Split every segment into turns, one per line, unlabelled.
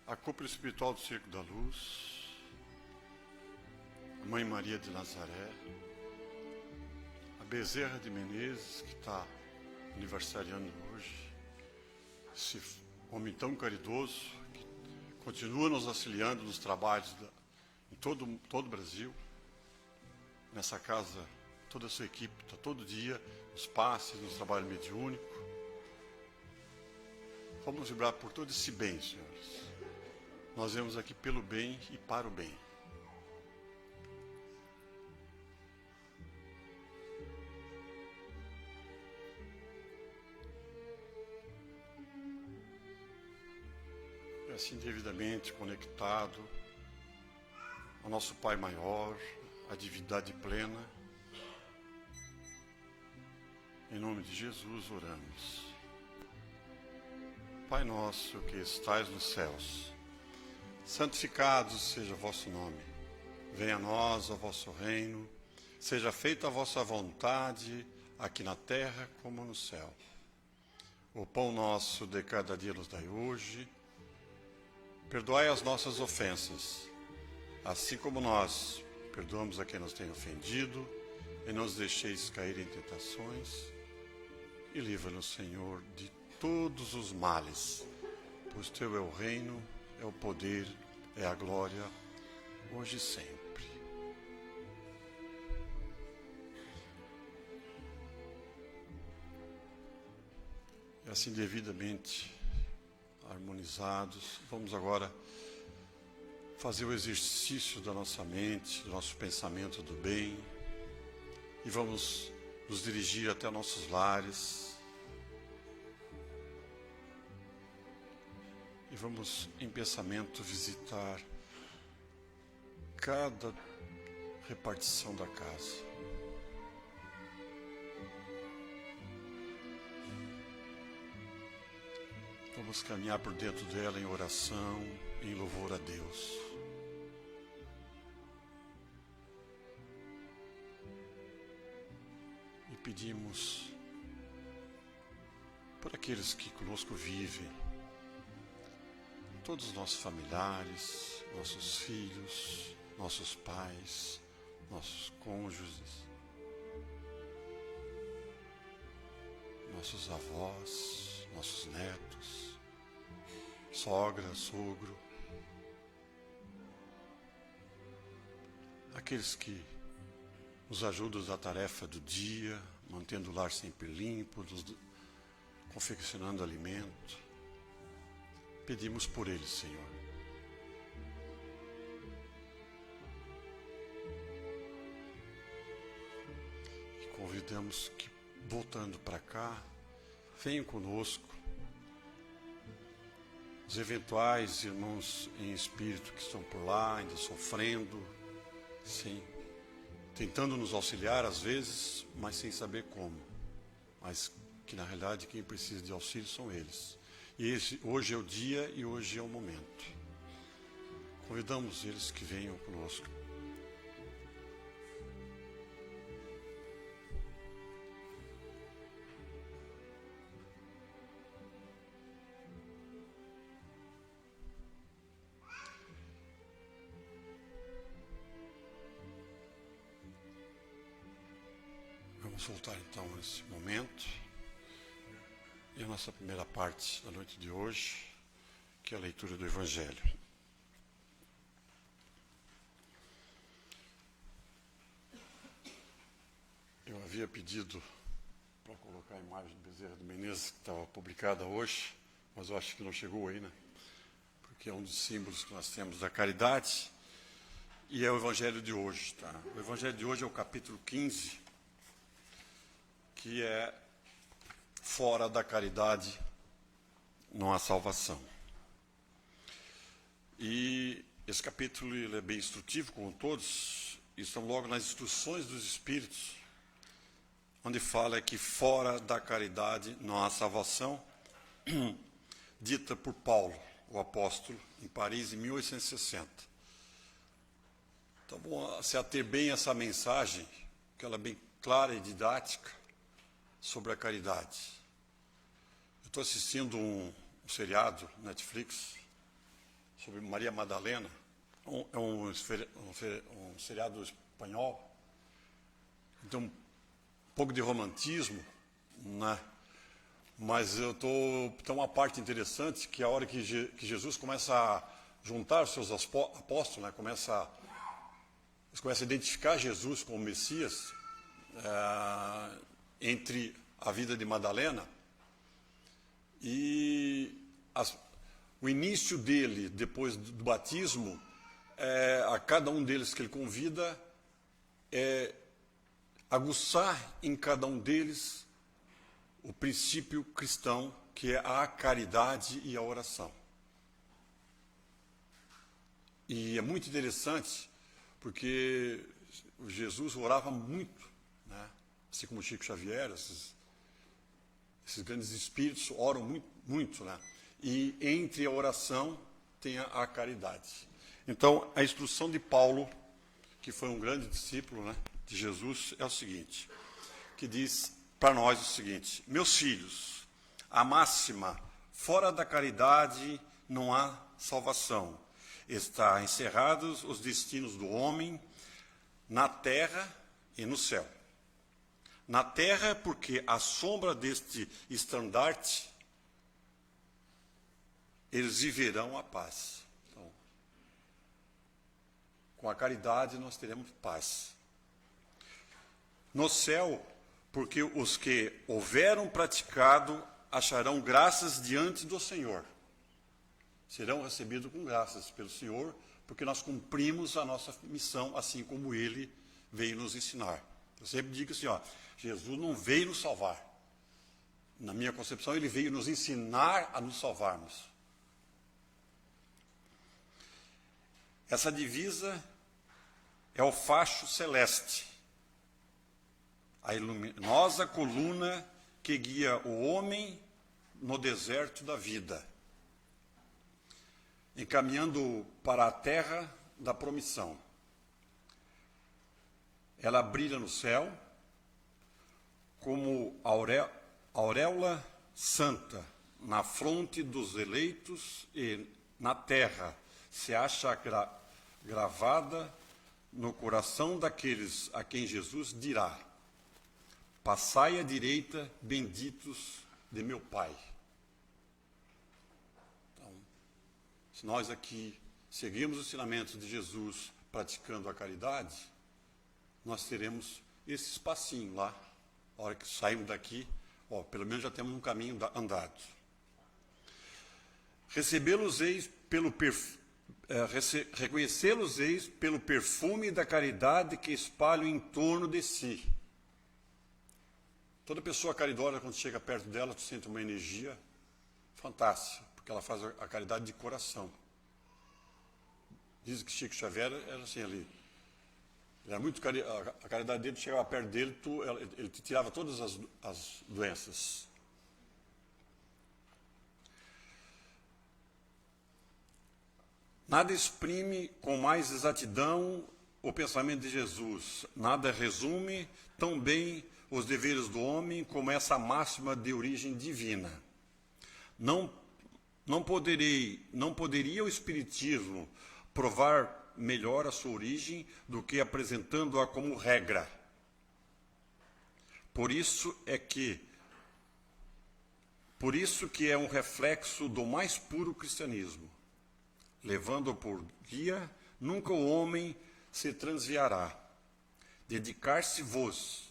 a cúpula espiritual do Circo da Luz, a Mãe Maria de Nazaré, a Bezerra de Menezes, que está aniversariando hoje, esse homem tão caridoso, que continua nos auxiliando nos trabalhos em todo o Brasil. Nessa casa, toda a sua equipe está todo dia nos passes, nos trabalhos mediúnicos. Vamos vibrar por todo esse bem, senhores. Nós vemos aqui pelo bem e para o bem. E assim devidamente conectado ao nosso Pai Maior, à divindade plena. Em nome de Jesus oramos. Pai nosso que estais nos céus, santificado seja o vosso nome. Venha a nós o vosso reino. Seja feita a vossa vontade, aqui na terra como no céu. O pão nosso de cada dia nos dai hoje. Perdoai as nossas ofensas, assim como nós perdoamos a quem nos tem ofendido. E não nos deixeis cair em tentações. E livra-nos, Senhor, de todos os males, pois teu é o reino, é o poder, é a glória, hoje e sempre. E assim devidamente harmonizados, vamos agora fazer o exercício da nossa mente, do nosso pensamento do bem, e vamos nos dirigir até nossos lares. E vamos, em pensamento, visitar cada repartição da casa. Vamos caminhar por dentro dela em oração, em louvor a Deus. E pedimos por aqueles que conosco vivem, todos os nossos familiares, nossos filhos, nossos pais, nossos cônjuges, nossos avós, nossos netos, sogra, sogro, aqueles que nos ajudam na tarefa do dia, mantendo o lar sempre limpo, confeccionando alimento. Pedimos por eles, Senhor. E convidamos que, voltando para cá, venham conosco os eventuais irmãos em espírito que estão por lá, ainda sofrendo, sim, tentando nos auxiliar às vezes, mas sem saber como. Mas que na realidade quem precisa de auxílio são eles. E hoje é o dia e hoje é o momento. Convidamos eles que venham conosco. Vamos voltar então nesse momento. E a nossa primeira parte da noite de hoje, que é a leitura do Evangelho. Eu havia pedido para colocar a imagem de Bezerra de Menezes, que estava publicada hoje, mas eu acho que não chegou aí, né? Porque é um dos símbolos que nós temos da caridade, e é o Evangelho de hoje, tá? O Evangelho de hoje é o capítulo 15, que é fora da caridade não há salvação. E esse capítulo ele é bem instrutivo, como todos, e estão logo nas instruções dos Espíritos, onde fala que fora da caridade não há salvação, dita por Paulo, o apóstolo, em Paris, em 1860. Então, vamos se ater bem a essa mensagem, que ela é bem clara e didática, sobre a caridade. Eu estou assistindo um seriado Netflix sobre Maria Madalena. É um seriado espanhol. Então, um pouco de romantismo, né? Mas tem uma parte interessante, que é a hora que Jesus começa a juntar os seus apóstolos, né? Eles começam a identificar Jesus como Messias, entre a vida de Madalena e o início dele, depois do batismo, a cada um deles que ele convida, aguçar em cada um deles o princípio cristão, que é a caridade e a oração. E é muito interessante, porque Jesus orava muito, né? Assim como Chico Xavier, esses grandes espíritos oram muito, muito, né? E entre a oração tem a caridade. Então, a instrução de Paulo, que foi um grande discípulo, né, de Jesus, é o seguinte, que diz para nós o seguinte: meus filhos, a máxima, fora da caridade não há salvação. Está encerrados os destinos do homem na terra e no céu. Na terra, porque à sombra deste estandarte, eles viverão a paz. Então, com a caridade nós teremos paz. No céu, porque os que houveram praticado acharão graças diante do Senhor. Serão recebidos com graças pelo Senhor, porque nós cumprimos a nossa missão, assim como Ele veio nos ensinar. Eu sempre digo assim, Jesus não veio nos salvar. Na minha concepção, Ele veio nos ensinar a nos salvarmos. Essa divisa é o facho celeste, a luminosa coluna que guia o homem no deserto da vida, encaminhando para a terra da promissão. Ela brilha no céu como auréola santa na fronte dos eleitos, e na terra se acha gravada no coração daqueles a quem Jesus dirá: passai à direita, benditos de meu Pai. Então, se nós aqui seguirmos os ensinamentos de Jesus praticando a caridade, nós teremos esse espacinho lá. A hora que saímos daqui, pelo menos já temos um caminho andado. Recebê-los-eis reconhecê-los-eis pelo perfume da caridade que espalham em torno de si. Toda pessoa caridosa, quando chega perto dela, tu sente uma energia fantástica, porque ela faz a caridade de coração. Diz que Chico Xavier era assim ali. Ele era muito a caridade dele, tu chegava perto dele, ele te tirava todas as doenças. Nada exprime com mais exatidão o pensamento de Jesus, nada resume tão bem os deveres do homem como essa máxima de origem divina. Não poderia o Espiritismo provar melhor a sua origem do que apresentando-a como regra. Por isso que é um reflexo do mais puro cristianismo. Levando por guia, nunca o homem se transviará. Dedicai-vos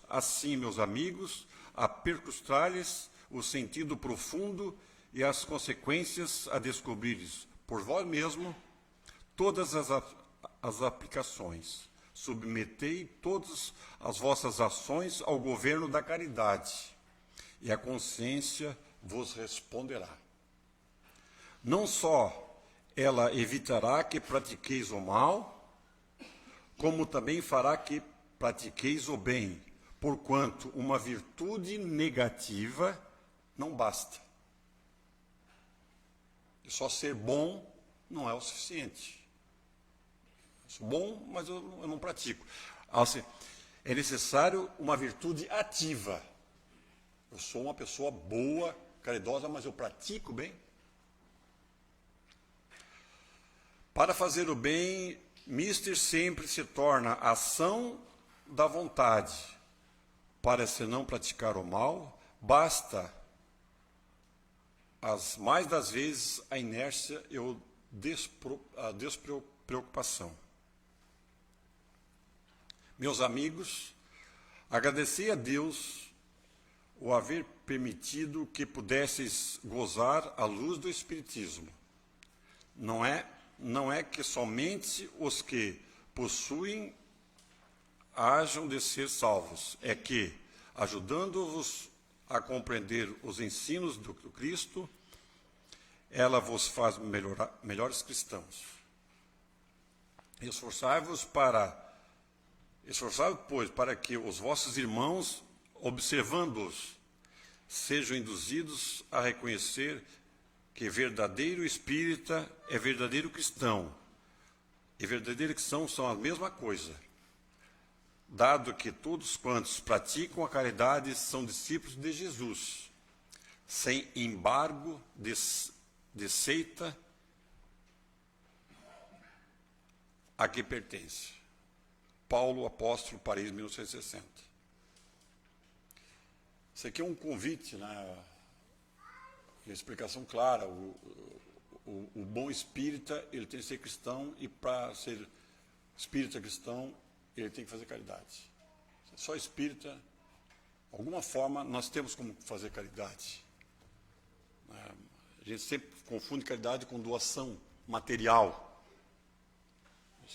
assim, meus amigos, a percustar-lhes o sentido profundo e as consequências a descobrires por vós mesmo todas as aplicações. Submetei todas as vossas ações ao governo da caridade, e a consciência vos responderá. Não só ela evitará que pratiqueis o mal, como também fará que pratiqueis o bem, porquanto uma virtude negativa não basta. E só ser bom não é o suficiente. Eu sou bom, mas eu não pratico. Assim, é necessário uma virtude ativa. Eu sou uma pessoa boa, caridosa, mas eu pratico bem. Para fazer o bem, mister sempre se torna ação da vontade. Para se não praticar o mal, basta, as mais das vezes, a inércia e a despreocupação. Meus amigos, agradeci a Deus o haver permitido que pudesseis gozar a luz do Espiritismo. Não é que somente os que possuem hajam de ser salvos, é que, ajudando-vos a compreender os ensinos do Cristo, ela vos faz melhores cristãos. Esforçai-vos, pois, para que os vossos irmãos, observando-os, sejam induzidos a reconhecer que verdadeiro espírita é verdadeiro cristão, e verdadeiro cristão são a mesma coisa, dado que todos quantos praticam a caridade são discípulos de Jesus, sem embargo de seita a que pertence. Paulo, apóstolo, Paris, 1960. Isso aqui é um convite, né? Uma explicação clara. O bom espírita, ele tem que ser cristão, e para ser espírita cristão, ele tem que fazer caridade. Só espírita, de alguma forma, nós temos como fazer caridade. A gente sempre confunde caridade com doação material. A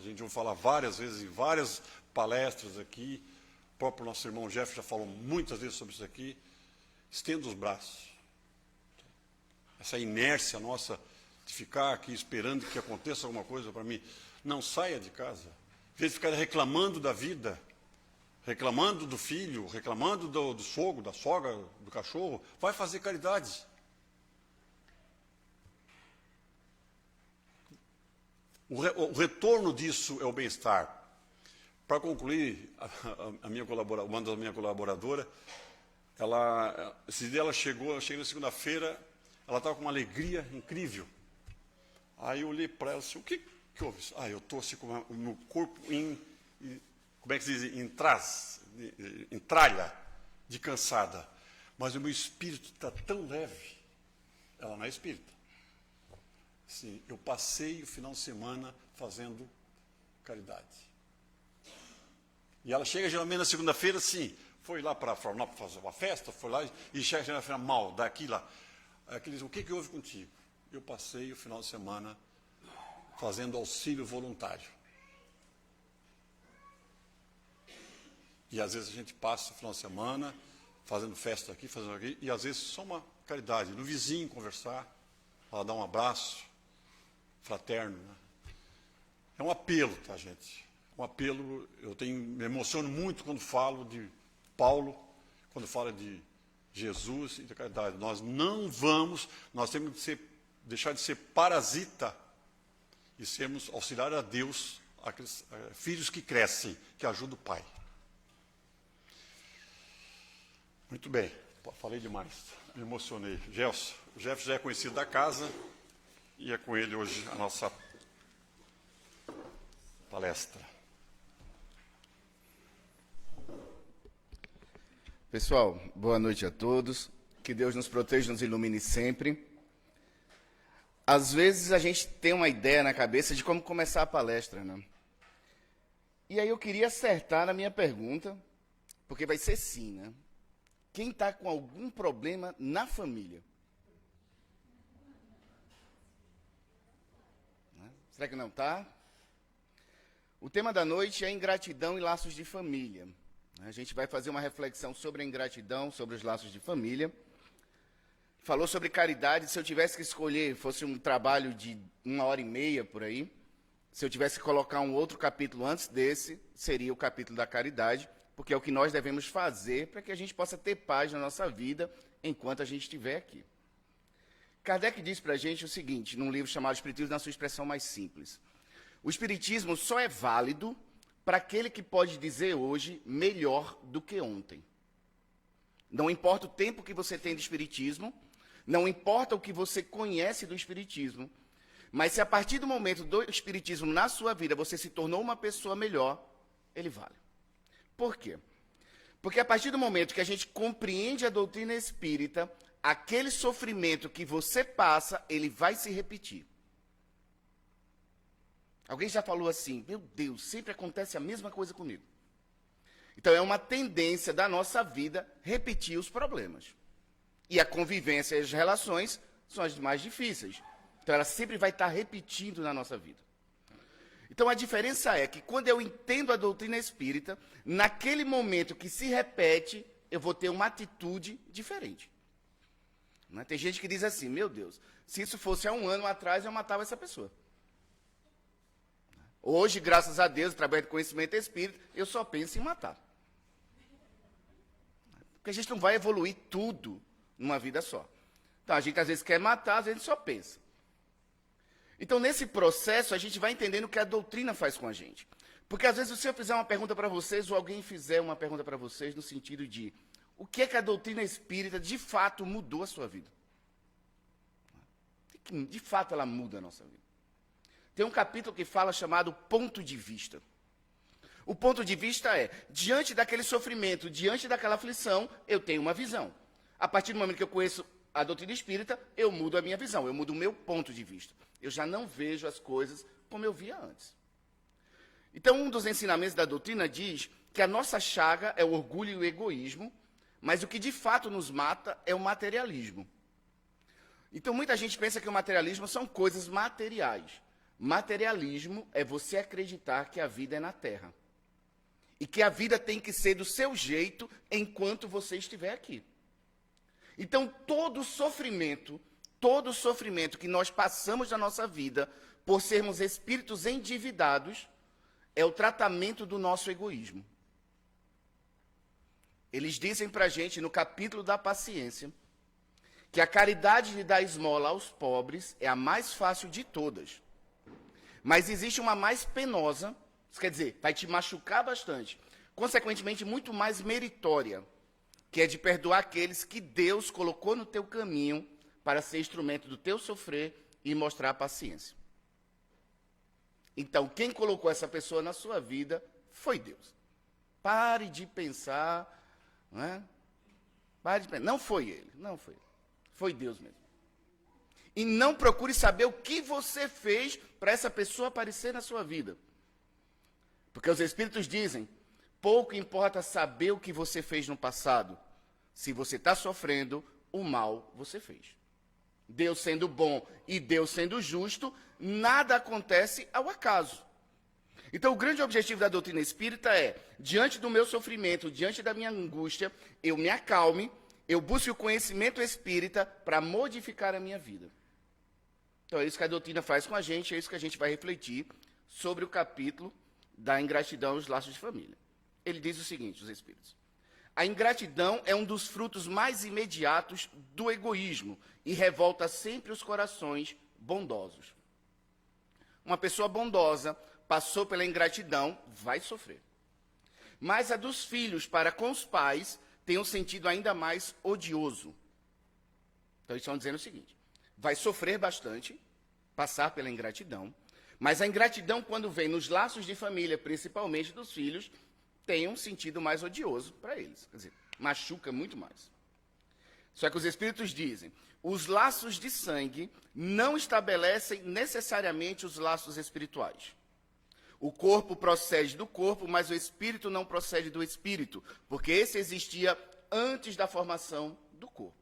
gente vai falar várias vezes, em várias palestras aqui, o próprio nosso irmão Jeff já falou muitas vezes sobre isso aqui. Estenda os braços. Essa inércia nossa de ficar aqui esperando que aconteça alguma coisa para mim, não saia de casa. Em vez de ficar reclamando da vida, reclamando do filho, reclamando do sogro, da sogra, do cachorro, vai fazer caridade. O retorno disso é o bem-estar. Para concluir, uma das minhas colaboradoras, esse dia eu cheguei na segunda-feira, ela estava com uma alegria incrível. Aí eu olhei para ela assim, o que houve? Eu estou assim com o meu corpo como é que se diz? Em tralha de cansada. Mas o meu espírito está tão leve. Ela não é espírita. Sim, eu passei o final de semana fazendo caridade. E ela chega geralmente na segunda-feira, sim, foi lá para Florianópolis fazer uma festa, foi lá e chega na feira mal, daqui lá. Aqui diz, o que houve contigo? Eu passei o final de semana fazendo auxílio voluntário. E às vezes a gente passa o final de semana fazendo festa aqui, fazendo aqui, e às vezes só uma caridade, no vizinho conversar, ela dar um abraço fraterno, né? É um apelo, tá, gente? Um apelo, me emociono muito quando falo de Paulo, quando falo de Jesus e da caridade. Nós temos que deixar de ser parasita e sermos auxiliar a Deus, filhos que crescem, que ajudam o Pai. Muito bem, falei demais, me emocionei. O Jeff já é conhecido da casa, e é com ele hoje a nossa palestra.
Pessoal, boa noite a todos. Que Deus nos proteja e nos ilumine sempre. Às vezes a gente tem uma ideia na cabeça de como começar a palestra, né? E aí eu queria acertar na minha pergunta, porque vai ser sim, né? Quem está com algum problema na família? Será que não está? O tema da noite é ingratidão e laços de família. A gente vai fazer uma reflexão sobre a ingratidão, sobre os laços de família. Falou sobre caridade. Se eu tivesse que escolher, fosse um trabalho de 1h30 por aí, se eu tivesse que colocar um outro capítulo antes desse, seria o capítulo da caridade, porque é o que nós devemos fazer para que a gente possa ter paz na nossa vida enquanto a gente estiver aqui. Kardec diz para a gente o seguinte, num livro chamado Espiritismo na sua expressão mais simples. O Espiritismo só é válido para aquele que pode dizer hoje melhor do que ontem. Não importa o tempo que você tem de Espiritismo, não importa o que você conhece do Espiritismo, Mas se a partir do momento do Espiritismo na sua vida você se tornou uma pessoa melhor, ele vale. Por quê? Porque a partir do momento que a gente compreende a doutrina espírita, aquele sofrimento que você passa, ele vai se repetir. Alguém já falou assim, meu Deus, sempre acontece a mesma coisa comigo. Então é uma tendência da nossa vida repetir os problemas. E a convivência e as relações são as mais difíceis. Então ela sempre vai estar repetindo na nossa vida. Então a diferença é que quando eu entendo a doutrina espírita, naquele momento que se repete, eu vou ter uma atitude diferente. Não é? Tem gente que diz assim, meu Deus, se isso fosse há um ano atrás, eu matava essa pessoa. Hoje, graças a Deus, através do conhecimento espírita, eu só penso em matar. Porque a gente não vai evoluir tudo numa vida só. Então, a gente às vezes quer matar, às vezes só pensa. Então, nesse processo, a gente vai entendendo o que a doutrina faz com a gente. Porque, às vezes, se eu fizer uma pergunta para vocês, ou alguém fizer uma pergunta para vocês, no sentido de o que é que a doutrina espírita, de fato, mudou a sua vida? De fato, ela muda a nossa vida. Tem um capítulo que fala chamado ponto de vista. O ponto de vista é, diante daquele sofrimento, diante daquela aflição, eu tenho uma visão. A partir do momento que eu conheço a doutrina espírita, eu mudo a minha visão, eu mudo o meu ponto de vista. Eu já não vejo as coisas como eu via antes. Então, um dos ensinamentos da doutrina diz que a nossa chaga é o orgulho e o egoísmo, mas o que de fato nos mata é o materialismo. Então, muita gente pensa que o materialismo são coisas materiais. Materialismo é você acreditar que a vida é na Terra. E que a vida tem que ser do seu jeito enquanto você estiver aqui. Então, todo sofrimento que nós passamos na nossa vida, por sermos espíritos endividados, é o tratamento do nosso egoísmo. Eles dizem para a gente, no capítulo da paciência, que a caridade de dar esmola aos pobres é a mais fácil de todas. Mas existe uma mais penosa, isso quer dizer, vai te machucar bastante, consequentemente muito mais meritória, que é de perdoar aqueles que Deus colocou no teu caminho para ser instrumento do teu sofrer e mostrar a paciência. Então, quem colocou essa pessoa na sua vida foi Deus. Pare de pensar, não é? Pare de pensar. Não foi ele, não foi ele. Foi Deus mesmo. E não procure saber o que você fez para essa pessoa aparecer na sua vida. Porque os Espíritos dizem, pouco importa saber o que você fez no passado. Se você está sofrendo, o mal você fez. Deus sendo bom e Deus sendo justo, nada acontece ao acaso. Então, o grande objetivo da doutrina espírita é, diante do meu sofrimento, diante da minha angústia, eu me acalme, eu busque o conhecimento espírita para modificar a minha vida. Então, é isso que a doutrina faz com a gente, é isso que a gente vai refletir sobre o capítulo da ingratidão e os laços de família. Ele diz o seguinte, os Espíritos. A ingratidão é um dos frutos mais imediatos do egoísmo e revolta sempre os corações bondosos. Uma pessoa bondosa passou pela ingratidão, vai sofrer. Mas a dos filhos para com os pais tem um sentido ainda mais odioso. Então, eles estão dizendo o seguinte, vai sofrer bastante, passar pela ingratidão, mas a ingratidão, quando vem nos laços de família, principalmente dos filhos, tem um sentido mais odioso para eles. Quer dizer, machuca muito mais. Só que os Espíritos dizem, os laços de sangue não estabelecem necessariamente os laços espirituais. O corpo procede do corpo, mas o espírito não procede do espírito, porque esse existia antes da formação do corpo.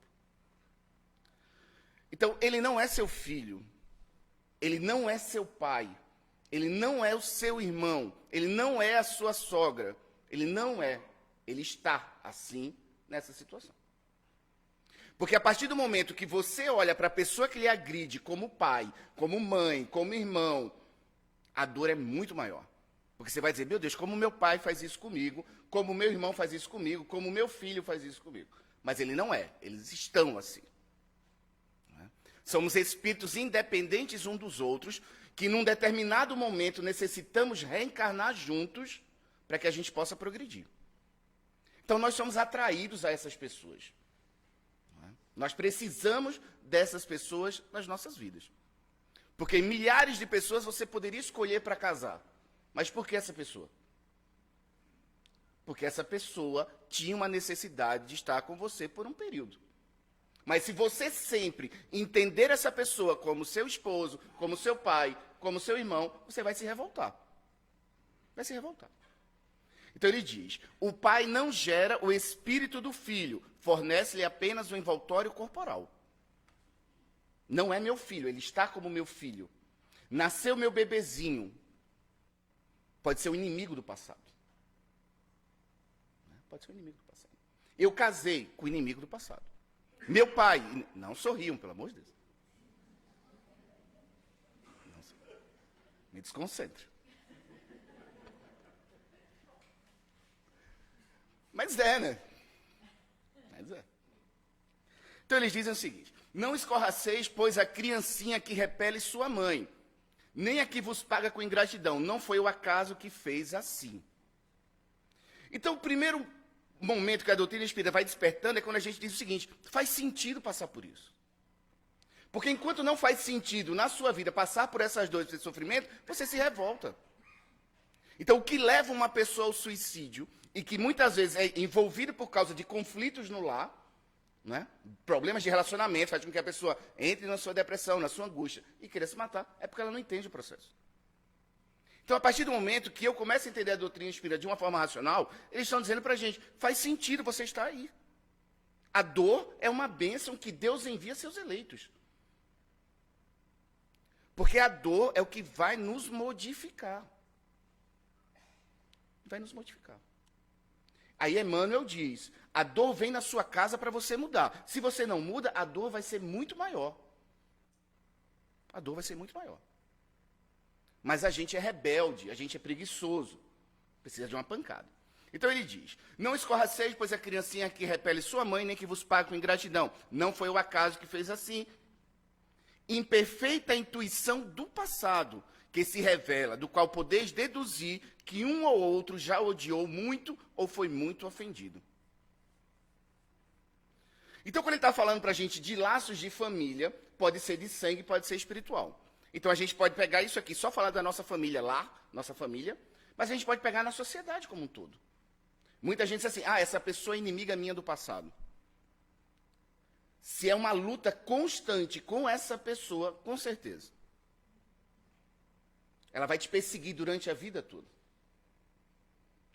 Então, ele não é seu filho, ele não é seu pai, ele não é o seu irmão, ele não é a sua sogra, ele não é, ele está assim nessa situação. Porque a partir do momento que você olha para a pessoa que lhe agride como pai, como mãe, como irmão, a dor é muito maior. Porque você vai dizer, meu Deus, como meu pai faz isso comigo, como meu irmão faz isso comigo, como meu filho faz isso comigo. Mas ele não é, eles estão assim. Somos espíritos independentes um dos outros, que num determinado momento necessitamos reencarnar juntos para que a gente possa progredir. Então nós somos atraídos a essas pessoas. Nós precisamos dessas pessoas nas nossas vidas. Porque milhares de pessoas você poderia escolher para casar. Mas por que essa pessoa? Porque essa pessoa tinha uma necessidade de estar com você por um período. Mas se você sempre entender essa pessoa como seu esposo, como seu pai, como seu irmão, você vai se revoltar. Vai se revoltar. Então ele diz, o pai não gera o espírito do filho, fornece-lhe apenas o envoltório corporal. Não é meu filho, ele está como meu filho. Nasceu meu bebezinho. Pode ser o inimigo do passado. Pode ser o inimigo do passado. Eu casei com o inimigo do passado. Meu pai, não sorriam, pelo amor de Deus. Me desconcentre. Mas é, né? Mas é. Então eles dizem o seguinte, não escorraceis, pois a criancinha que repele sua mãe, nem a que vos paga com ingratidão, não foi o acaso que fez assim. Então o primeiro momento que a doutrina espírita vai despertando é quando a gente diz o seguinte, faz sentido passar por isso. Porque enquanto não faz sentido na sua vida passar por essas dores, esse sofrimento, você se revolta. Então o que leva uma pessoa ao suicídio, e que muitas vezes é envolvido por causa de conflitos no lar, né? Problemas de relacionamento, faz com que a pessoa entre na sua depressão, na sua angústia, e queira se matar, é porque ela não entende o processo. Então, a partir do momento que eu começo a entender a doutrina espírita de uma forma racional, eles estão dizendo para a gente, faz sentido você estar aí. A dor é uma bênção que Deus envia a seus eleitos. Porque a dor é o que vai nos modificar. Vai nos modificar. Aí Emmanuel diz, a dor vem na sua casa para você mudar. Se você não muda, a dor vai ser muito maior. A dor vai ser muito maior. Mas a gente é rebelde, a gente é preguiçoso. Precisa de uma pancada. Então ele diz, não escorraceis, pois a criancinha que repele sua mãe, nem que vos pague com ingratidão. Não foi o acaso que fez assim. Imperfeita intuição do passado, que se revela, do qual podeis deduzir que um ou outro já odiou muito ou foi muito ofendido. Então, quando ele está falando para a gente de laços de família, pode ser de sangue, pode ser espiritual. Então, a gente pode pegar isso aqui, só falar da nossa família lá, nossa família, mas a gente pode pegar na sociedade como um todo. Muita gente diz assim, essa pessoa é inimiga minha do passado. Se é uma luta constante com essa pessoa, com certeza. Ela vai te perseguir durante a vida toda.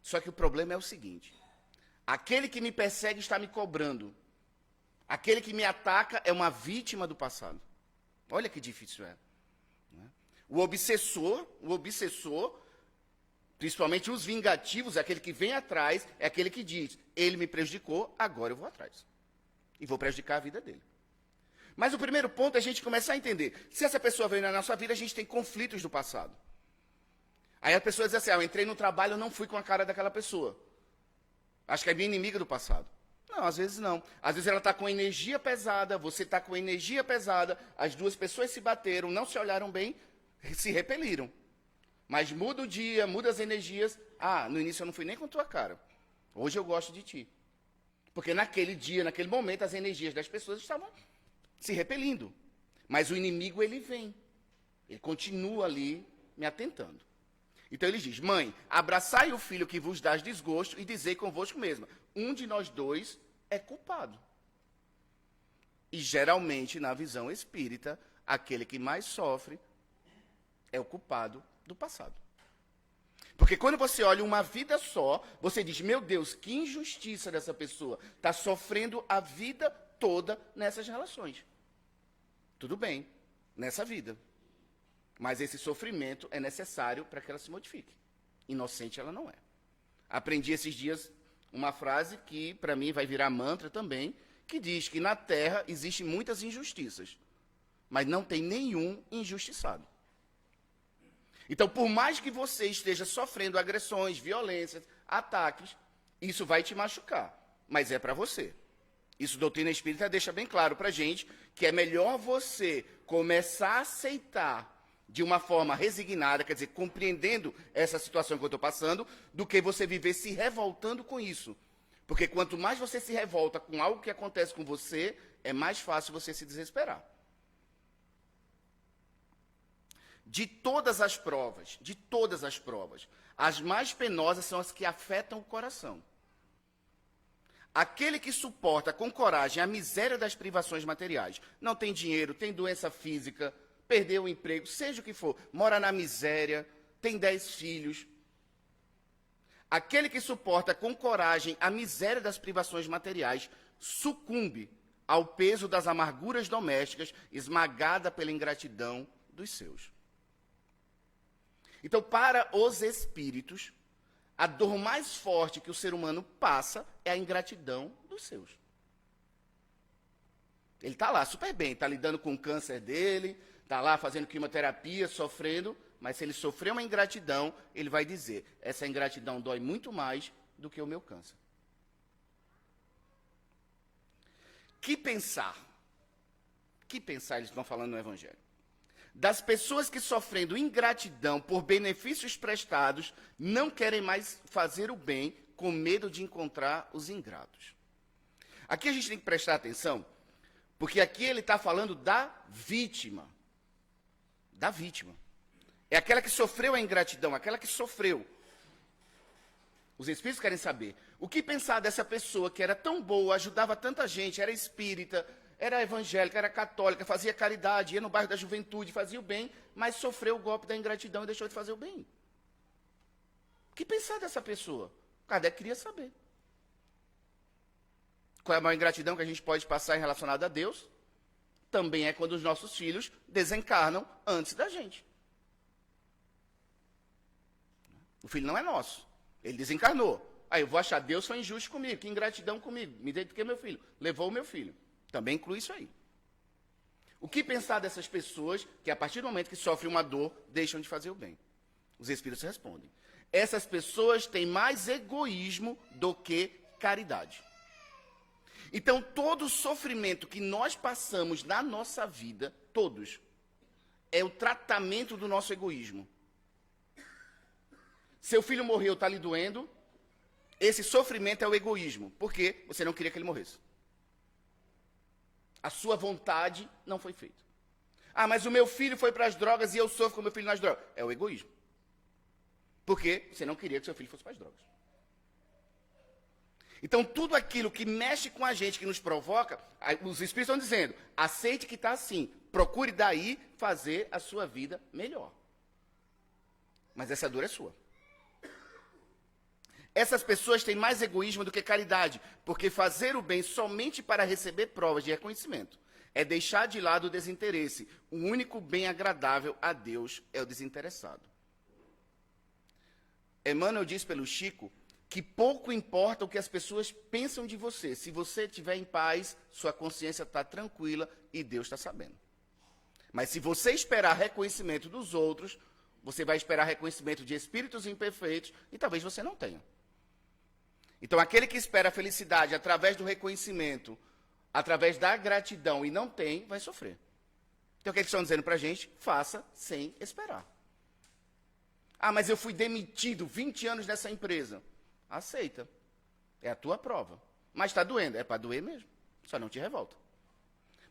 Só que o problema é o seguinte, aquele que me persegue está me cobrando. Aquele que me ataca é uma vítima do passado. Olha que difícil é. O obsessor, principalmente os vingativos, aquele que vem atrás, é aquele que diz, ele me prejudicou, agora eu vou atrás. E vou prejudicar a vida dele. Mas o primeiro ponto é a gente começar a entender, se essa pessoa veio na nossa vida, a gente tem conflitos do passado. Aí a pessoa diz assim, eu entrei no trabalho, eu não fui com a cara daquela pessoa. Acho que é minha inimiga do passado. Não, às vezes não. Às vezes ela está com energia pesada, você está com energia pesada, as duas pessoas se bateram, não se olharam bem, se repeliram. Mas muda o dia, muda as energias. No início eu não fui nem com tua cara. Hoje eu gosto de ti. Porque naquele dia, naquele momento, as energias das pessoas estavam se repelindo. Mas o inimigo, ele vem. Ele continua ali me atentando. Então ele diz, mãe, abraçai o filho que vos dá desgosto e dizei convosco mesma, um de nós dois é culpado. E geralmente, na visão espírita, aquele que mais sofre é o culpado do passado. Porque quando você olha uma vida só, você diz, meu Deus, que injustiça dessa pessoa. Está sofrendo a vida toda nessas relações. Tudo bem, nessa vida. Mas esse sofrimento é necessário para que ela se modifique. Inocente ela não é. Aprendi esses dias uma frase que, para mim, vai virar mantra também, que diz que na Terra existem muitas injustiças, mas não tem nenhum injustiçado. Então, por mais que você esteja sofrendo agressões, violências, ataques, isso vai te machucar, mas é para você. Isso, doutrina espírita deixa bem claro para a gente que é melhor você começar a aceitar de uma forma resignada, quer dizer, compreendendo essa situação que eu estou passando, do que você viver se revoltando com isso. Porque quanto mais você se revolta com algo que acontece com você, é mais fácil você se desesperar. de todas as provas, as mais penosas são as que afetam o coração. Aquele que suporta com coragem a miséria das privações materiais, não tem dinheiro, tem doença física, perdeu o emprego, seja o que for, mora na miséria, tem 10 filhos. Aquele que suporta com coragem a miséria das privações materiais, sucumbe ao peso das amarguras domésticas, esmagada pela ingratidão dos seus. Então, para os espíritos, a dor mais forte que o ser humano passa é a ingratidão dos seus. Ele está lá super bem, está lidando com o câncer dele, está lá fazendo quimioterapia, sofrendo, mas se ele sofrer uma ingratidão, ele vai dizer, essa ingratidão dói muito mais do que o meu câncer. Que pensar, eles estão falando no Evangelho, das pessoas que, sofrendo ingratidão por benefícios prestados, não querem mais fazer o bem com medo de encontrar os ingratos. Aqui a gente tem que prestar atenção, porque aqui ele está falando da vítima. Da vítima. É aquela que sofreu a ingratidão, aquela que sofreu. Os espíritos querem saber o que pensar dessa pessoa que era tão boa, ajudava tanta gente, era espírita, era evangélica, era católica, fazia caridade, ia no bairro da juventude, fazia o bem, mas sofreu o golpe da ingratidão e deixou de fazer o bem. O que pensar dessa pessoa? Kardec queria saber. Qual é a maior ingratidão que a gente pode passar em relacionado a Deus? Também é quando os nossos filhos desencarnam antes da gente. O filho não é nosso. Ele desencarnou. Aí eu vou achar, Deus foi injusto comigo, que ingratidão comigo. Me dediquei ao meu filho. Levou o meu filho. Também inclui isso aí. O que pensar dessas pessoas que, a partir do momento que sofrem uma dor, deixam de fazer o bem? Os espíritos respondem. Essas pessoas têm mais egoísmo do que caridade. Então, todo sofrimento que nós passamos na nossa vida, todos, é o tratamento do nosso egoísmo. Seu filho morreu, está lhe doendo, esse sofrimento é o egoísmo. Por quê? Você não queria que ele morresse. A sua vontade não foi feita. Ah, mas o meu filho foi para as drogas e eu sofro com o meu filho nas drogas. É o egoísmo. Por quê? Você não queria que seu filho fosse para as drogas. Então, tudo aquilo que mexe com a gente, que nos provoca, os espíritos estão dizendo, aceite que está assim, procure daí fazer a sua vida melhor. Mas essa dor é sua. Essas pessoas têm mais egoísmo do que caridade, porque fazer o bem somente para receber provas de reconhecimento é deixar de lado o desinteresse. O único bem agradável a Deus é o desinteressado. Emmanuel diz pelo Chico que pouco importa o que as pessoas pensam de você. Se você estiver em paz, sua consciência está tranquila e Deus está sabendo. Mas se você esperar reconhecimento dos outros, você vai esperar reconhecimento de espíritos imperfeitos e talvez você não tenha. Então, aquele que espera a felicidade através do reconhecimento, através da gratidão e não tem, vai sofrer. Então, o que eles estão dizendo para a gente? Faça sem esperar. Ah, mas eu fui demitido 20 anos nessa empresa. Aceita. É a tua prova. Mas está doendo. É para doer mesmo. Só não te revolta.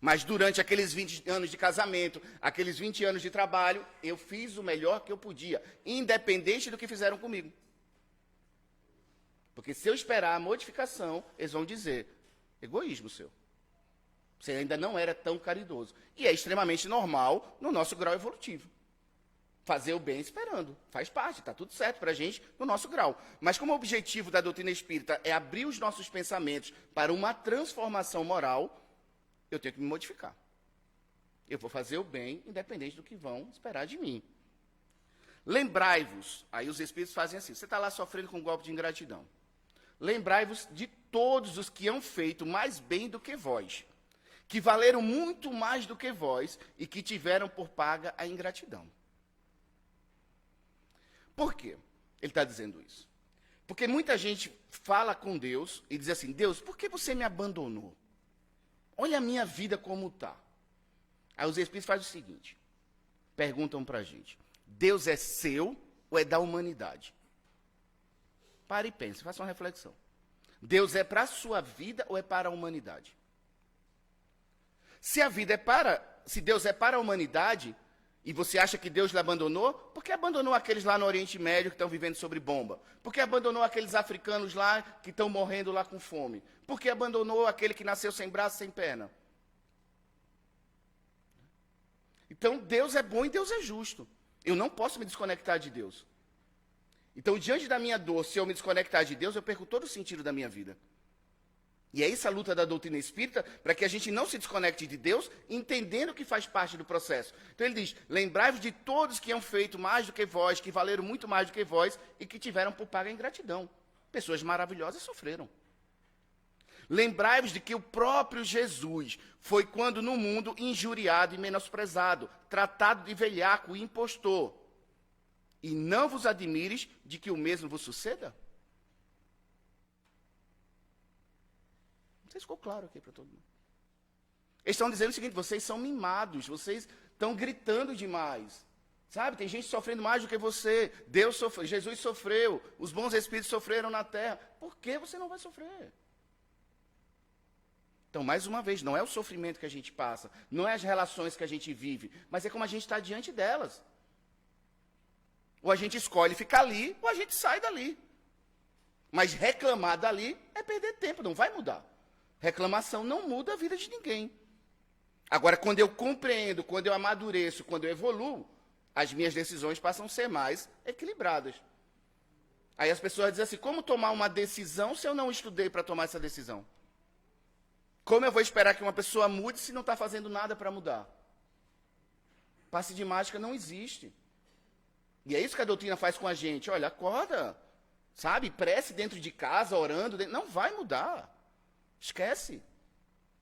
Mas durante aqueles 20 anos de casamento, aqueles 20 anos de trabalho, eu fiz o melhor que eu podia, independente do que fizeram comigo. Porque se eu esperar a modificação, eles vão dizer, egoísmo seu. Você ainda não era tão caridoso. E é extremamente normal no nosso grau evolutivo. Fazer o bem esperando. Faz parte, está tudo certo para a gente no nosso grau. Mas como o objetivo da doutrina espírita é abrir os nossos pensamentos para uma transformação moral, eu tenho que me modificar. Eu vou fazer o bem, independente do que vão esperar de mim. Lembrai-vos, aí os espíritos fazem assim, você está lá sofrendo com um golpe de ingratidão. Lembrai-vos de todos os que hão feito mais bem do que vós, que valeram muito mais do que vós e que tiveram por paga a ingratidão. Por quê? Ele está dizendo isso. Porque muita gente fala com Deus e diz assim, Deus, por que você me abandonou? Olha a minha vida como está. Aí os espíritos fazem o seguinte, perguntam para a gente, Deus é seu ou é da humanidade? Pare e pense, faça uma reflexão. Deus é para a sua vida ou é para a humanidade? Se Deus é para a humanidade, E você acha que Deus lhe abandonou? Por que abandonou aqueles lá no Oriente Médio que estão vivendo sobre bomba? Por que abandonou aqueles africanos lá que estão morrendo lá com fome? Por que abandonou aquele que nasceu sem braço, sem perna? Então, Deus é bom e Deus é justo. Eu não posso me desconectar de Deus. Então, diante da minha dor, se eu me desconectar de Deus, eu perco todo o sentido da minha vida. E é essa a luta da doutrina espírita, para que a gente não se desconecte de Deus, entendendo que faz parte do processo. Então ele diz, lembrai-vos de todos que hão feito mais do que vós, que valeram muito mais do que vós, e que tiveram por paga a ingratidão. Pessoas maravilhosas sofreram. Lembrai-vos de que o próprio Jesus foi quando no mundo injuriado e menosprezado, tratado de velhaco e impostor. E não vos admires de que o mesmo vos suceda? Não sei se ficou claro aqui para todo mundo. Eles estão dizendo o seguinte, vocês são mimados, vocês estão gritando demais. Sabe, tem gente sofrendo mais do que você. Deus sofreu, Jesus sofreu, os bons espíritos sofreram na terra. Por que você não vai sofrer? Então, mais uma vez, não é o sofrimento que a gente passa, não é as relações que a gente vive, mas é como a gente está diante delas. Ou a gente escolhe ficar ali, ou a gente sai dali. Mas reclamar dali é perder tempo, não vai mudar. Reclamação não muda a vida de ninguém. Agora, quando eu compreendo, quando eu amadureço, quando eu evoluo, as minhas decisões passam a ser mais equilibradas. Aí as pessoas dizem assim, como tomar uma decisão se eu não estudei para tomar essa decisão? Como eu vou esperar que uma pessoa mude se não está fazendo nada para mudar? Passe de mágica não existe. E é isso que a doutrina faz com a gente. Olha, acorda, sabe? Prece dentro de casa, orando. Não vai mudar. Esquece.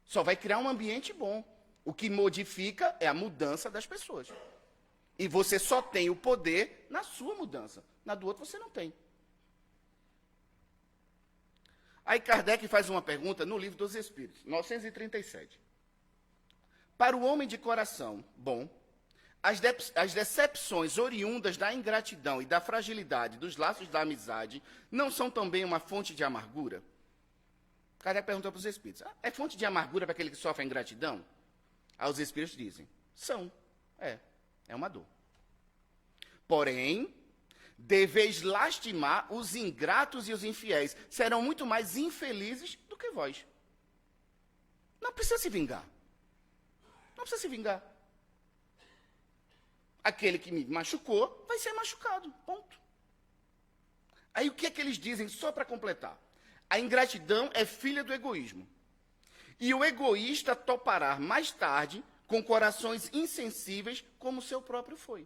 Só vai criar um ambiente bom. O que modifica é a mudança das pessoas. E você só tem o poder na sua mudança. Na do outro você não tem. Aí Kardec faz uma pergunta no Livro dos Espíritos, 937. Para o homem de coração bom, as decepções oriundas da ingratidão e da fragilidade dos laços da amizade não são também uma fonte de amargura? Kardec perguntou para os espíritos, é fonte de amargura para aquele que sofre a ingratidão? Aí os espíritos dizem, são, é uma dor. Porém, deveis lastimar os ingratos e os infiéis, serão muito mais infelizes do que vós. Não precisa se vingar. Não precisa se vingar. Aquele que me machucou vai ser machucado, ponto. Aí o que é que eles dizem, só para completar? A ingratidão é filha do egoísmo. E o egoísta topará mais tarde com corações insensíveis como o seu próprio foi.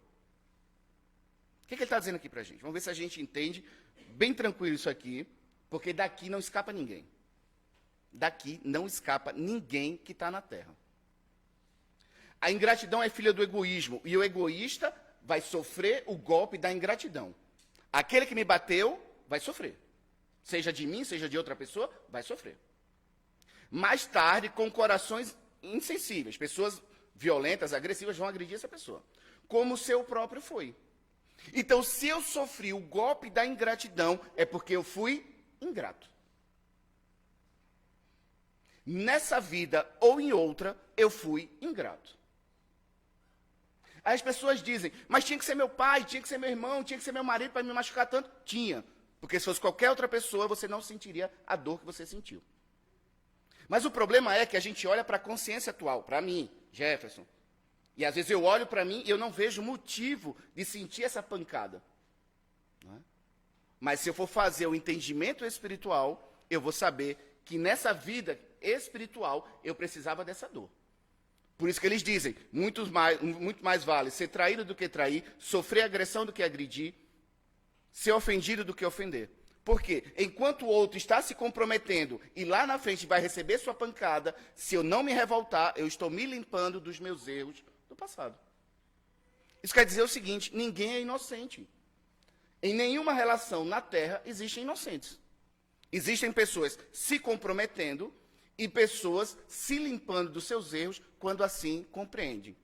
O que ele está dizendo aqui para a gente? Vamos ver se a gente entende bem tranquilo isso aqui, porque daqui não escapa ninguém. Daqui não escapa ninguém que está na Terra. A ingratidão é filha do egoísmo, e o egoísta vai sofrer o golpe da ingratidão. Aquele que me bateu vai sofrer. Seja de mim, seja de outra pessoa, vai sofrer. Mais tarde, com corações insensíveis, pessoas violentas, agressivas, vão agredir essa pessoa, como o seu próprio foi. Então, se eu sofri o golpe da ingratidão, é porque eu fui ingrato. Nessa vida ou em outra, eu fui ingrato. Aí as pessoas dizem, mas tinha que ser meu pai, tinha que ser meu irmão, tinha que ser meu marido para me machucar tanto. Tinha, porque se fosse qualquer outra pessoa, você não sentiria a dor que você sentiu. Mas o problema é que a gente olha para a consciência atual, para mim, Jefferson, e às vezes eu olho para mim e eu não vejo motivo de sentir essa pancada. Não é? Mas se eu for fazer o entendimento espiritual, eu vou saber que nessa vida espiritual eu precisava dessa dor. Por isso que eles dizem, muito mais vale ser traído do que trair, sofrer agressão do que agredir, ser ofendido do que ofender. Por quê? Enquanto o outro está se comprometendo e lá na frente vai receber sua pancada, se eu não me revoltar, eu estou me limpando dos meus erros do passado. Isso quer dizer o seguinte, ninguém é inocente. Em nenhuma relação na Terra existem inocentes. Existem pessoas se comprometendo e pessoas se limpando dos seus erros quando assim compreendem.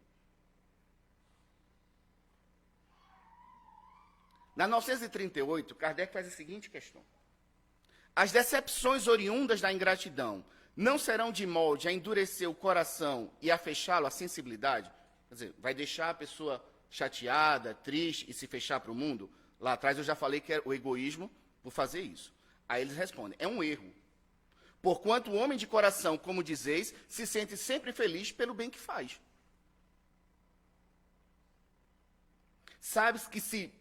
Na 938, Kardec faz a seguinte questão. As decepções oriundas da ingratidão não serão de molde a endurecer o coração e a fechá-lo à sensibilidade? Quer dizer, vai deixar a pessoa chateada, triste e se fechar para o mundo? Lá atrás eu já falei que é o egoísmo por fazer isso. Aí eles respondem, é um erro. Porquanto o homem de coração, como dizeis, se sente sempre feliz pelo bem que faz. Sabes que se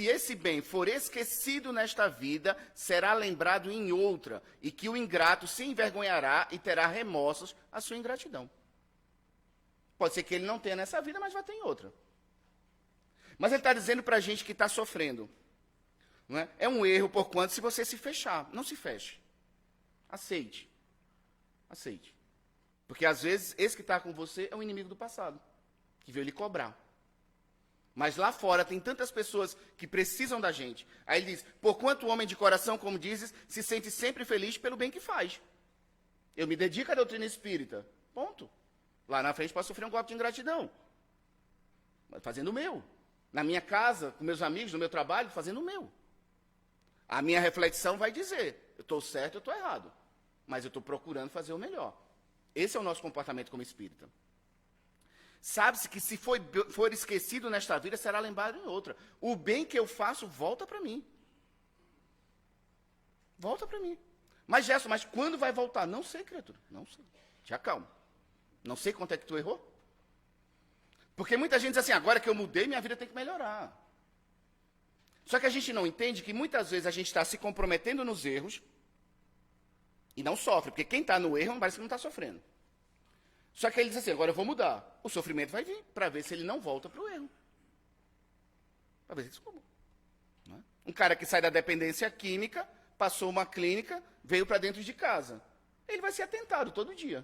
esse bem for esquecido nesta vida, será lembrado em outra, e que o ingrato se envergonhará e terá remorsos à sua ingratidão. Pode ser que ele não tenha nessa vida, mas vai ter em outra. Mas ele está dizendo para a gente que está sofrendo. Não é? É um erro, porquanto, se você se fechar. Não se feche. Aceite. Aceite. Porque, às vezes, esse que está com você é um inimigo do passado, que veio lhe cobrar. Mas lá fora tem tantas pessoas que precisam da gente. Aí ele diz, porquanto o homem de coração, como dizes, se sente sempre feliz pelo bem que faz. Eu me dedico à doutrina espírita. Ponto. Lá na frente posso sofrer um golpe de ingratidão. Fazendo o meu. Na minha casa, com meus amigos, no meu trabalho, fazendo o meu. A minha reflexão vai dizer, eu estou certo, eu estou errado. Mas eu estou procurando fazer o melhor. Esse é o nosso comportamento como espírita. Sabe-se que se for esquecido nesta vida, será lembrado em outra. O bem que eu faço volta para mim. Volta para mim. Mas, Gerson, mas quando vai voltar? Não sei, criatura. Não sei. Te acalma. Não sei quanto é que tu errou. Porque muita gente diz assim, agora que eu mudei, minha vida tem que melhorar. Só que a gente não entende que muitas vezes a gente está se comprometendo nos erros e não sofre. Porque quem está no erro parece que não está sofrendo. Só que ele diz assim, agora eu vou mudar. O sofrimento vai vir para ver se ele não volta para o erro. Para ver se ele desculpa. Um cara que sai da dependência química, passou uma clínica, veio para dentro de casa. Ele vai ser atentado todo dia.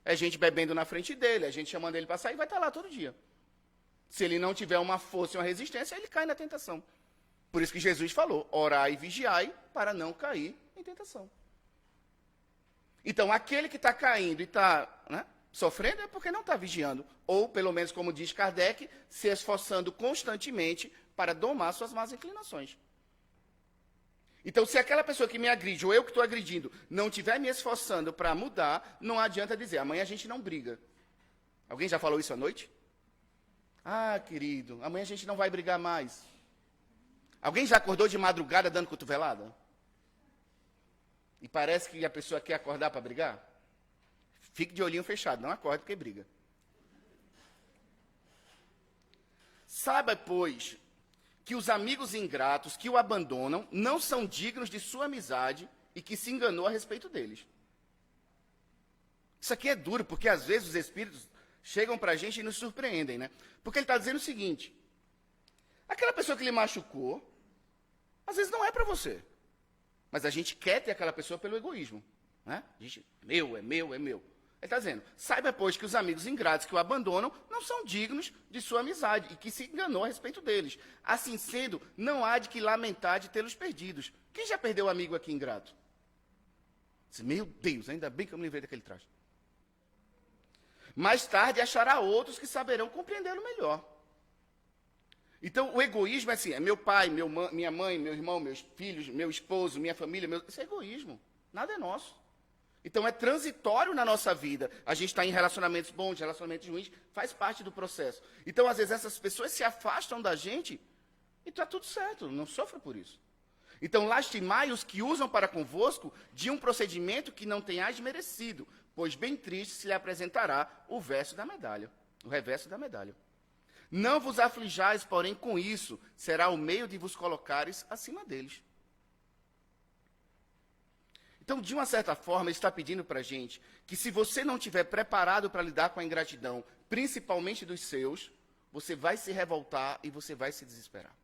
É gente bebendo na frente dele, é gente chamando ele para sair, vai estar lá todo dia. Se ele não tiver uma força e uma resistência, ele cai na tentação. Por isso que Jesus falou, orai e vigiai para não cair em tentação. Então, aquele que está caindo e está sofrendo é porque não está vigiando. Ou, pelo menos, como diz Kardec, se esforçando constantemente para domar suas más inclinações. Então, se aquela pessoa que me agride, ou eu que estou agredindo, não estiver me esforçando para mudar, não adianta dizer, amanhã a gente não briga. Alguém já falou isso à noite? Ah, querido, amanhã a gente não vai brigar mais. Alguém já acordou de madrugada dando cotovelada? E parece que a pessoa quer acordar para brigar? Fique de olhinho fechado, não acorde porque briga. Saiba, pois, que os amigos ingratos que o abandonam não são dignos de sua amizade e que se enganou a respeito deles. Isso aqui é duro, porque às vezes os espíritos chegam para a gente e nos surpreendem, né? Porque ele está dizendo o seguinte, aquela pessoa que lhe machucou, às vezes não é para você. Mas a gente quer ter aquela pessoa pelo egoísmo. Né? A gente, é meu. Ele está dizendo, saiba, pois, que os amigos ingratos que o abandonam não são dignos de sua amizade e que se enganou a respeito deles. Assim sendo, não há de que lamentar de tê-los perdidos. Quem já perdeu um amigo aqui ingrato? Diz, meu Deus, ainda bem que eu me livrei daquele traje. Mais tarde achará outros que saberão compreendê-lo melhor. Então, o egoísmo é assim, é meu pai, minha mãe, meu irmão, meus filhos, meu esposo, minha família, isso é egoísmo. Nada é nosso. Então, é transitório na nossa vida. A gente está em relacionamentos bons, relacionamentos ruins, faz parte do processo. Então, às vezes, essas pessoas se afastam da gente e está tudo certo, não sofra por isso. Então, lastimai os que usam para convosco de um procedimento que não tenhais merecido, pois bem triste se lhe apresentará o reverso da medalha. Não vos aflijais, porém, com isso, será o meio de vos colocares acima deles. Então, de uma certa forma, ele está pedindo para a gente que se você não estiver preparado para lidar com a ingratidão, principalmente dos seus, você vai se revoltar e você vai se desesperar.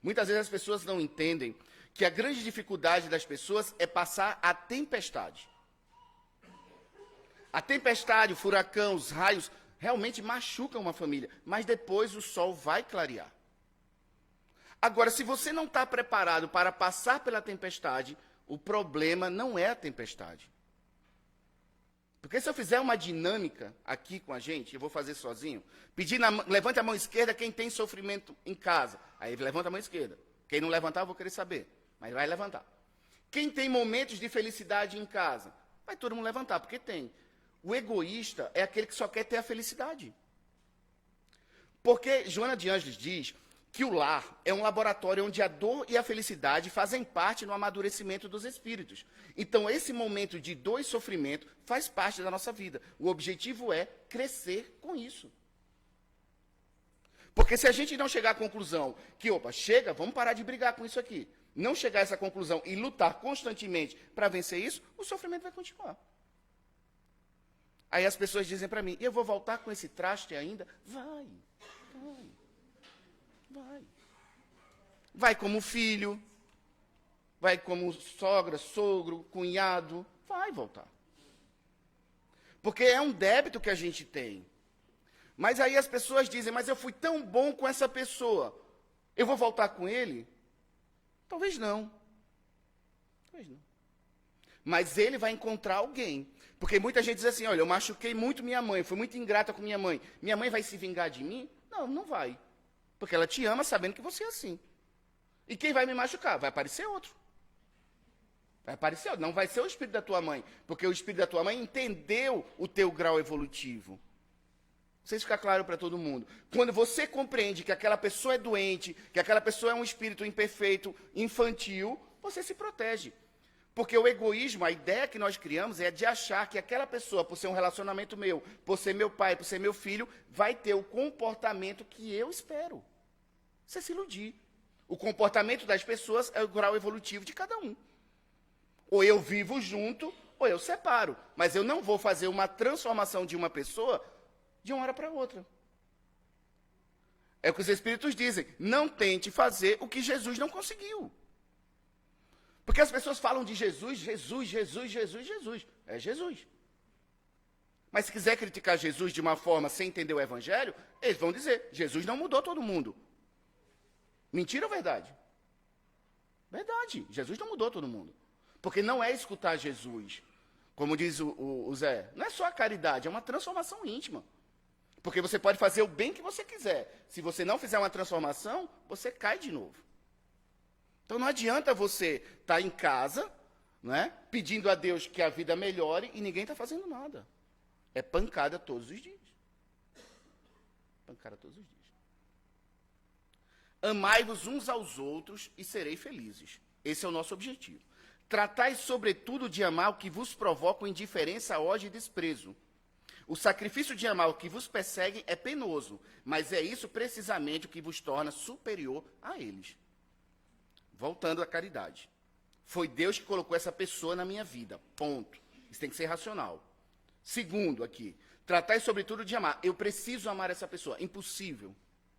Muitas vezes as pessoas não entendem que a grande dificuldade das pessoas é passar a tempestade. A tempestade, o furacão, os raios, realmente machucam uma família, mas depois o sol vai clarear. Agora, se você não está preparado para passar pela tempestade, o problema não é a tempestade. Porque se eu fizer uma dinâmica aqui com a gente, eu vou fazer sozinho, levante a mão esquerda quem tem sofrimento em casa. Aí levanta a mão esquerda. Quem não levantar, eu vou querer saber. Mas vai levantar. Quem tem momentos de felicidade em casa? Vai todo mundo levantar, porque tem. O egoísta é aquele que só quer ter a felicidade. Porque Joana de Ângeles diz que o lar é um laboratório onde a dor e a felicidade fazem parte no amadurecimento dos espíritos. Então, esse momento de dor e sofrimento faz parte da nossa vida. O objetivo é crescer com isso. Porque se a gente não chegar à conclusão que, chega, vamos parar de brigar com isso aqui, não chegar a essa conclusão e lutar constantemente para vencer isso, o sofrimento vai continuar. Aí as pessoas dizem para mim, eu vou voltar com esse traste ainda? Vai. Vai como filho, vai como sogra, sogro, cunhado, vai voltar. Porque é um débito que a gente tem. Mas aí as pessoas dizem, mas eu fui tão bom com essa pessoa, eu vou voltar com ele? Talvez não. Mas ele vai encontrar alguém. Porque muita gente diz assim, olha, eu machuquei muito minha mãe, fui muito ingrata com minha mãe vai se vingar de mim? Não, não vai. Porque ela te ama sabendo que você é assim. E quem vai me machucar? Vai aparecer outro. Não vai ser o espírito da tua mãe. Porque o espírito da tua mãe entendeu o teu grau evolutivo. Não sei se fica claro para todo mundo. Quando você compreende que aquela pessoa é doente, que aquela pessoa é um espírito imperfeito, infantil, você se protege. Porque o egoísmo, a ideia que nós criamos é de achar que aquela pessoa, por ser um relacionamento meu, por ser meu pai, por ser meu filho, vai ter o comportamento que eu espero. Você se iludir. O comportamento das pessoas é o grau evolutivo de cada um. Ou eu vivo junto, ou eu separo. Mas eu não vou fazer uma transformação de uma pessoa de uma hora para outra. É o que os Espíritos dizem. Não tente fazer o que Jesus não conseguiu. Porque as pessoas falam de Jesus. É Jesus. Mas se quiser criticar Jesus de uma forma sem entender o Evangelho, eles vão dizer, Jesus não mudou todo mundo. Mentira ou verdade? Verdade. Jesus não mudou todo mundo. Porque não é escutar Jesus. Como diz o Zé, não é só a caridade, é uma transformação íntima. Porque você pode fazer o bem que você quiser. Se você não fizer uma transformação, você cai de novo. Então não adianta você estar em casa, né, pedindo a Deus que a vida melhore e ninguém está fazendo nada. É pancada todos os dias. Amai-vos uns aos outros e sereis felizes. Esse é o nosso objetivo. Tratai, sobretudo, de amar o que vos provoca indiferença, ódio e desprezo. O sacrifício de amar o que vos persegue é penoso, mas é isso precisamente o que vos torna superior a eles. Voltando à caridade. Foi Deus que colocou essa pessoa na minha vida. Ponto. Isso tem que ser racional. Segundo aqui, tratai sobretudo de amar. Eu preciso amar essa pessoa. Impossível.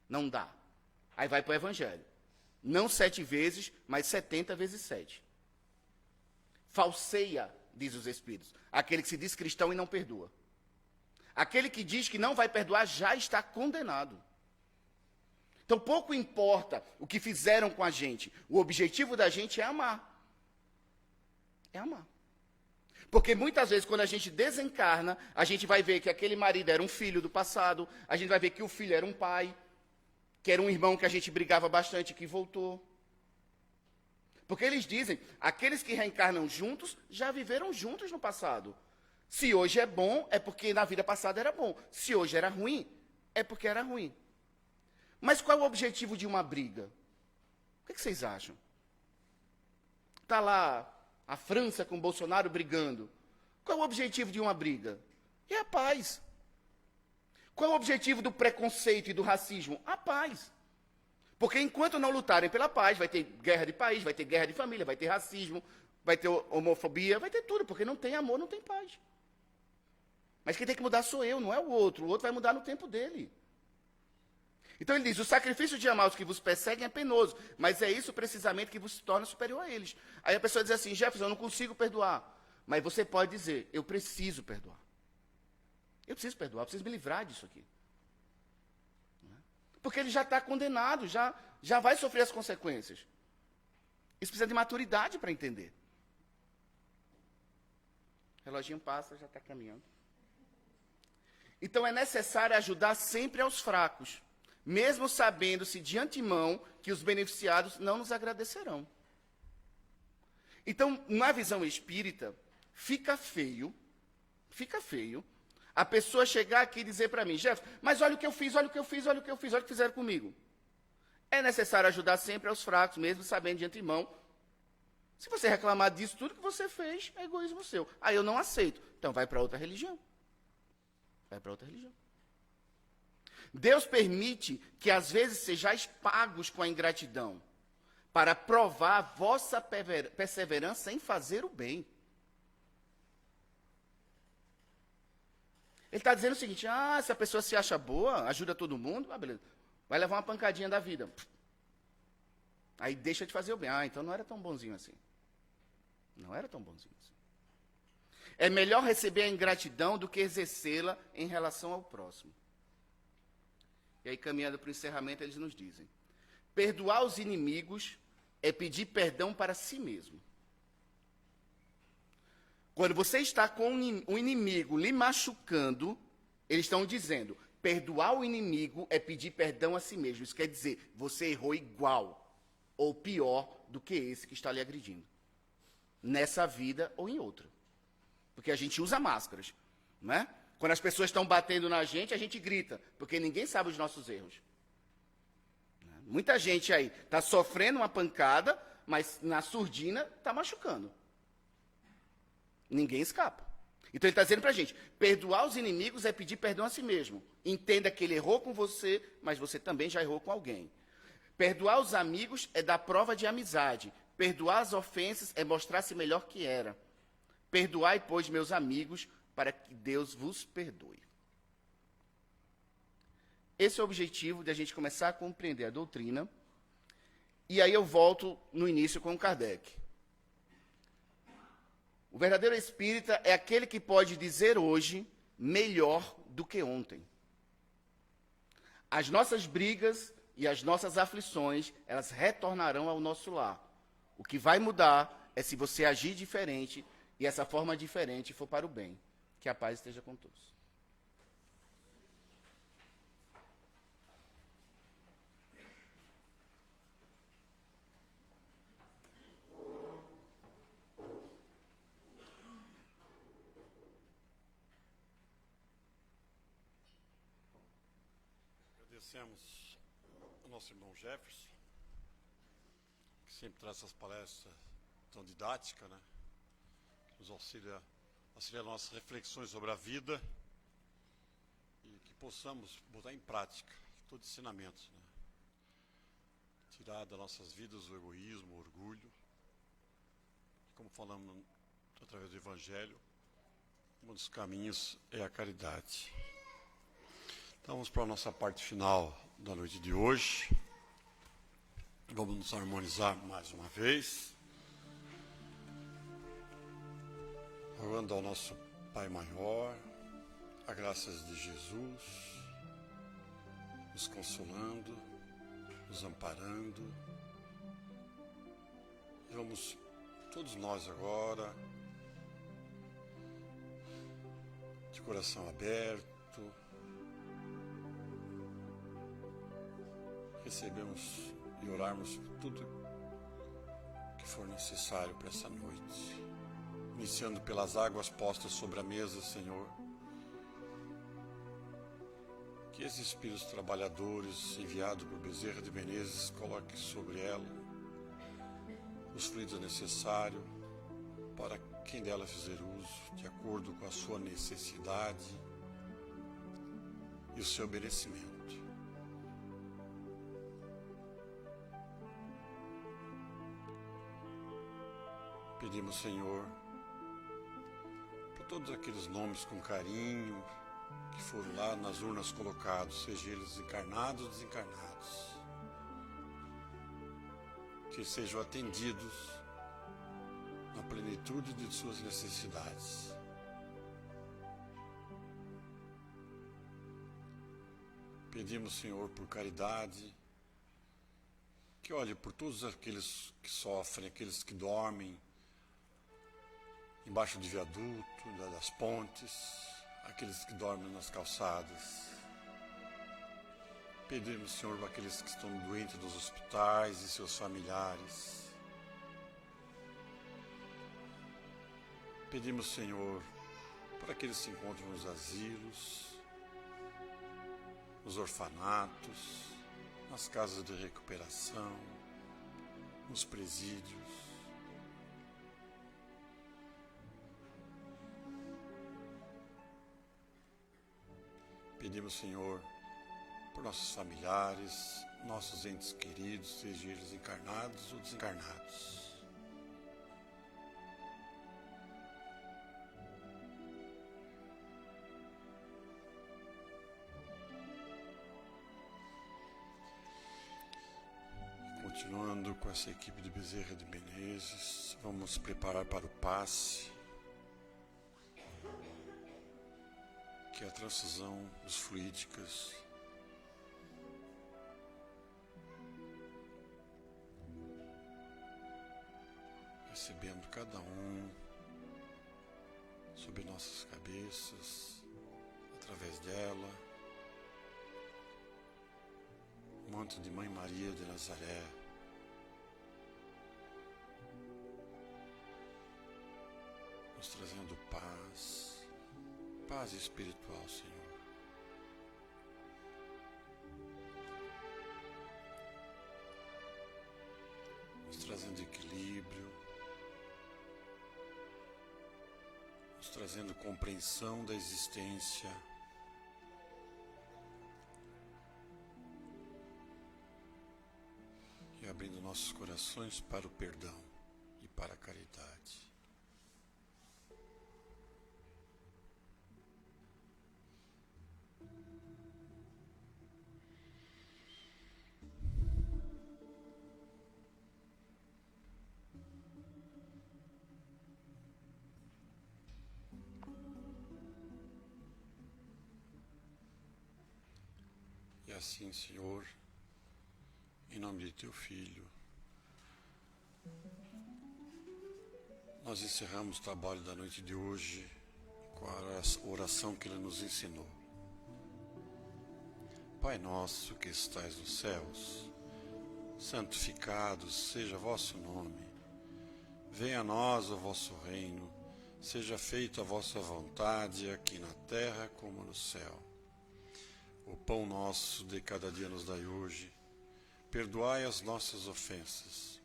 Não dá. Aí vai para o Evangelho. Não 7 vezes, mas 70 vezes 7. Falseia, diz os Espíritos, aquele que se diz cristão e não perdoa. Aquele que diz que não vai perdoar já está condenado. Então, pouco importa o que fizeram com a gente. O objetivo da gente é amar. É amar. Porque muitas vezes, quando a gente desencarna, a gente vai ver que aquele marido era um filho do passado, a gente vai ver que o filho era um pai, que era um irmão que a gente brigava bastante, que voltou. Porque eles dizem, aqueles que reencarnam juntos, já viveram juntos no passado. Se hoje é bom, é porque na vida passada era bom. Se hoje era ruim, é porque era ruim. Mas qual é o objetivo de uma briga? O que vocês acham? Está lá a França com Bolsonaro brigando. Qual é o objetivo de uma briga? É a paz. Qual é o objetivo do preconceito e do racismo? A paz. Porque enquanto não lutarem pela paz, vai ter guerra de país, vai ter guerra de família, vai ter racismo, vai ter homofobia, vai ter tudo, porque não tem amor, não tem paz. Mas quem tem que mudar sou eu, não é o outro vai mudar no tempo dele. Então ele diz, o sacrifício de amar os que vos perseguem é penoso, mas é isso precisamente que vos torna superior a eles. Aí a pessoa diz assim, Jefferson, eu não consigo perdoar. Mas você pode dizer, eu preciso perdoar. Eu preciso me livrar disso aqui. Porque ele já está condenado, já vai sofrer as consequências. Isso precisa de maturidade para entender. O reloginho passa, já está caminhando. Então é necessário ajudar sempre aos fracos, mesmo sabendo-se de antemão que os beneficiados não nos agradecerão. Então, na visão espírita, fica feio A pessoa chegar aqui e dizer para mim, Jefferson, mas olha o que eu fiz, olha o que eu fiz, olha o que eu fiz, olha o que fizeram comigo. É necessário ajudar sempre aos fracos, mesmo sabendo de antemão. Se você reclamar disso, tudo que você fez é egoísmo seu. Aí eu não aceito. Então vai para outra religião. Vai para outra religião. Deus permite que às vezes sejais pagos com a ingratidão, para provar a vossa perseverança em fazer o bem. Ele está dizendo o seguinte, se a pessoa se acha boa, ajuda todo mundo, beleza. Vai levar uma pancadinha da vida. Aí deixa de fazer o bem. Então não era tão bonzinho assim. Não era tão bonzinho assim. É melhor receber a ingratidão do que exercê-la em relação ao próximo. E aí, caminhando para o encerramento, eles nos dizem, perdoar os inimigos é pedir perdão para si mesmo. Quando você está com um inimigo lhe machucando, eles estão dizendo, perdoar o inimigo é pedir perdão a si mesmo. Isso quer dizer, você errou igual ou pior do que esse que está lhe agredindo. Nessa vida ou em outra. Porque a gente usa máscaras, não é? Quando as pessoas estão batendo na gente, a gente grita, porque ninguém sabe os nossos erros. Muita gente aí está sofrendo uma pancada, mas na surdina está machucando. Ninguém escapa. Então ele está dizendo para a gente, perdoar os inimigos é pedir perdão a si mesmo. Entenda que ele errou com você, mas você também já errou com alguém. Perdoar os amigos é dar prova de amizade. Perdoar as ofensas é mostrar-se melhor que era. Perdoai, pois, meus amigos, para que Deus vos perdoe. Esse é o objetivo de a gente começar a compreender a doutrina. E aí eu volto no início com Kardec. O verdadeiro espírita é aquele que pode dizer hoje melhor do que ontem. As nossas brigas e as nossas aflições, elas retornarão ao nosso lar. O que vai mudar é se você agir diferente e essa forma diferente for para o bem. Que a paz esteja com todos.
Agradecemos ao nosso irmão Jefferson, que sempre traz essas palestras tão didáticas, né? Que nos auxilia nossas reflexões sobre a vida e que possamos botar em prática todo ensinamento, né? Tirar das nossas vidas o egoísmo, o orgulho. Como falamos através do Evangelho, um dos caminhos é a caridade. Então vamos para a nossa parte final da noite de hoje. Vamos nos harmonizar mais uma vez. Rogando ao nosso Pai Maior, a graças de Jesus, nos consolando, nos amparando. E vamos, todos nós agora, de coração aberto, recebemos e orarmos por tudo que for necessário para essa noite. Iniciando pelas águas postas sobre a mesa, Senhor. Que esses espíritos trabalhadores enviados por Bezerra de Menezes coloque sobre ela os fluidos necessários para quem dela fizer uso, de acordo com a sua necessidade e o seu merecimento. Pedimos, Senhor, por todos aqueles nomes com carinho que foram lá nas urnas colocados, sejam eles encarnados ou desencarnados, que sejam atendidos na plenitude de suas necessidades. Pedimos, Senhor, por caridade, que olhe por todos aqueles que sofrem, aqueles que dormem embaixo de viaduto, das pontes, aqueles que dormem nas calçadas. Pedimos, Senhor, para aqueles que estão doentes dos hospitais e seus familiares. Pedimos, Senhor, por aqueles que se encontram nos asilos, nos orfanatos, nas casas de recuperação, nos presídios. Pedimos, Senhor, por nossos familiares, nossos entes queridos, sejam eles encarnados ou desencarnados. Continuando com essa equipe de Bezerra de Menezes, vamos nos preparar para o passe, que é a transfusão dos fluídicas. Recebendo cada um sobre nossas cabeças, através dela, o manto de Mãe Maria de Nazaré, nos trazendo paz espiritual, Senhor. Nos trazendo equilíbrio, nos trazendo compreensão da existência, e abrindo nossos corações para o perdão e para a caridade. E assim, Senhor, em nome de Teu Filho, nós encerramos o trabalho da noite de hoje com a oração que Ele nos ensinou. Pai nosso que estais nos céus, santificado seja vosso nome. Venha a nós o vosso reino, seja feita a vossa vontade, aqui na terra como no céu. O pão nosso de cada dia nos dai hoje. Perdoai as nossas ofensas,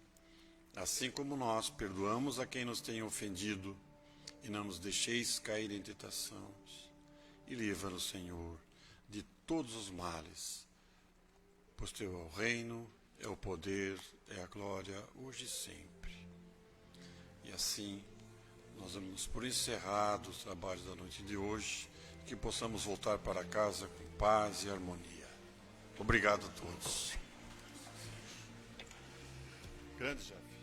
assim como nós perdoamos a quem nos tem ofendido, e não nos deixeis cair em tentação, e livra-nos, Senhor, de todos os males, pois Teu é o reino, é o poder, é a glória, hoje e sempre. E assim, nós damos por encerrado os trabalhos da noite de hoje, que possamos voltar para casa com paz e harmonia. Obrigado a todos. Grande Jeff.